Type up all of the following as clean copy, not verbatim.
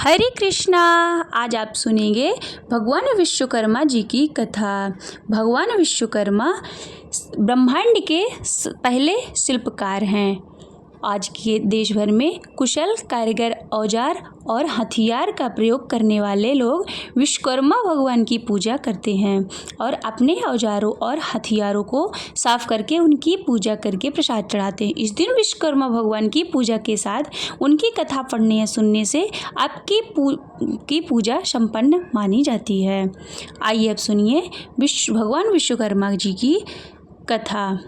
हरे कृष्णा। आज आप सुनेंगे भगवान विश्वकर्मा जी की कथा। भगवान विश्वकर्मा ब्रह्मांड के पहले शिल्पकार हैं। आज के देश भर में कुशल कारीगर, औजार और हथियार का प्रयोग करने वाले लोग विश्वकर्मा भगवान की पूजा करते हैं और अपने औजारों और हथियारों को साफ करके उनकी पूजा करके प्रसाद चढ़ाते हैं। इस दिन विश्वकर्मा भगवान की पूजा के साथ उनकी कथा पढ़ने या सुनने से आपकी पूजा संपन्न मानी जाती है। आइए अब सुनिए भगवान विश्वकर्मा जी की कथा।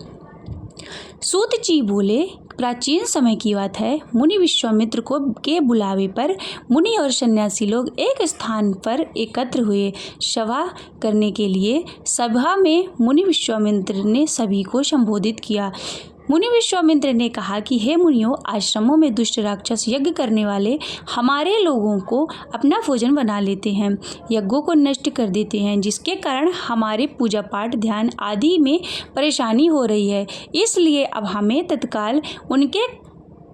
सूत जी बोले, प्राचीन समय की बात है। मुनि विश्वामित्र के बुलावे पर मुनि और सन्यासी लोग एक स्थान पर एकत्र हुए सभा करने के लिए। सभा में मुनि विश्वामित्र ने सभी को संबोधित किया। मुनि विश्वामित्र ने कहा कि हे मुनियों, आश्रमों में दुष्ट राक्षस यज्ञ करने वाले हमारे लोगों को अपना भोजन बना लेते हैं, यज्ञों को नष्ट कर देते हैं, जिसके कारण हमारे पूजा पाठ, ध्यान आदि में परेशानी हो रही है। इसलिए अब हमें तत्काल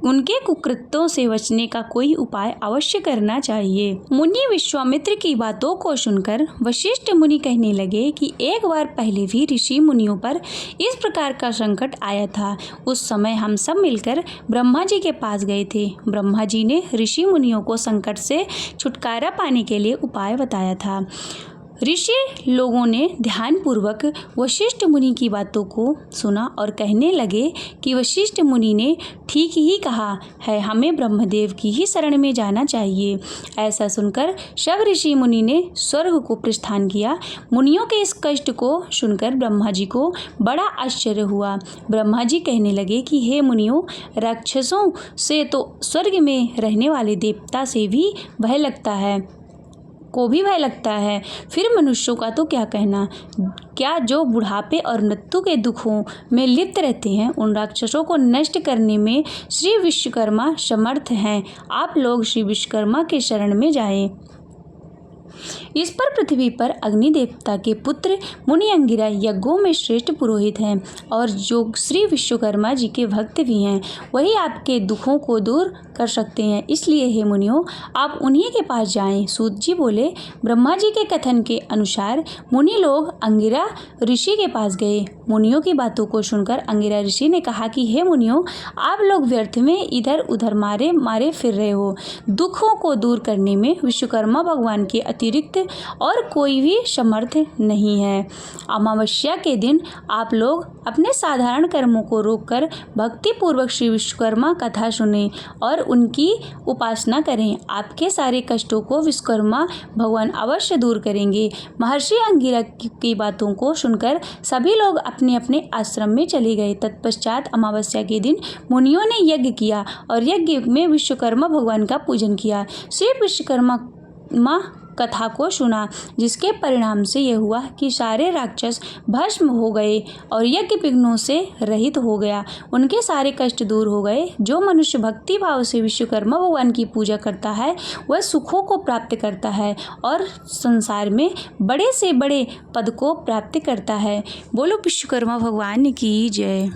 उनके कुकृत्यों से बचने का कोई उपाय अवश्य करना चाहिए। मुनि विश्वामित्र की बातों को सुनकर वशिष्ठ मुनि कहने लगे कि एक बार पहले भी ऋषि मुनियों पर इस प्रकार का संकट आया था। उस समय हम सब मिलकर ब्रह्मा जी के पास गए थे। ब्रह्मा जी ने ऋषि मुनियों को संकट से छुटकारा पाने के लिए उपाय बताया था। ऋषि लोगों ने ध्यानपूर्वक वशिष्ठ मुनि की बातों को सुना और कहने लगे कि वशिष्ठ मुनि ने ठीक ही कहा है, हमें ब्रह्मदेव की ही शरण में जाना चाहिए। ऐसा सुनकर सब ऋषि मुनि ने स्वर्ग को प्रस्थान किया। मुनियों के इस कष्ट को सुनकर ब्रह्मा जी को बड़ा आश्चर्य हुआ। ब्रह्मा जी कहने लगे कि हे मुनियों, राक्षसों से तो स्वर्ग में रहने वाले देवता से भी भय लगता है, फिर मनुष्यों का तो क्या कहना। क्या जो बुढ़ापे और मृत्यु के दुखों में लिप्त रहते हैं, उन राक्षसों को नष्ट करने में श्री विश्वकर्मा समर्थ हैं। आप लोग श्री विश्वकर्मा के शरण में जाएं। इस पर पृथ्वी पर अग्नि देवता के पुत्र मुनि अंगिरा यज्ञों में श्रेष्ठ पुरोहित हैं और जो श्री विश्वकर्मा जी के भक्त भी हैं, वही आपके दुखों को दूर कर सकते हैं। इसलिए हे मुनियों, आप उन्हीं के पास जाएं। सूत जी बोले, ब्रह्मा जी के कथन के अनुसार मुनि लोग अंगिरा ऋषि के पास गए। मुनियों की बातों को सुनकर अंगिरा ऋषि ने कहा कि हे मुनियों, आप लोग व्यर्थ में इधर उधर मारे फिर रहे हो। दुखों को दूर करने में विश्वकर्मा भगवान के अतिरिक्त और कोई भी समर्थ नहीं है। अमावस्या के दिन आप लोग अपने साधारण कर्मों को रोककर भक्ति पूर्वक श्री विश्वकर्मा कथा सुने और उनकी उपासना करें। आपके सारे कष्टों को विश्वकर्मा भगवान अवश्य दूर करेंगे। महर्षि अंगिरा की बातों को सुनकर सभी लोग अपने अपने आश्रम में चले गए। तत्पश्चात अमावस्या के दिन मुनियों ने यज्ञ किया और यज्ञ में विश्वकर्मा भगवान का पूजन किया। श्री विश्वकर्मा कथा को सुना, जिसके परिणाम से यह हुआ कि सारे राक्षस भस्म हो गए और यज्ञ विघ्नों से रहित हो गया। उनके सारे कष्ट दूर हो गए। जो मनुष्य भक्ति भाव से विश्वकर्मा भगवान की पूजा करता है, वह सुखों को प्राप्त करता है और संसार में बड़े से बड़े पद को प्राप्त करता है। बोलो विश्वकर्मा भगवान की जय।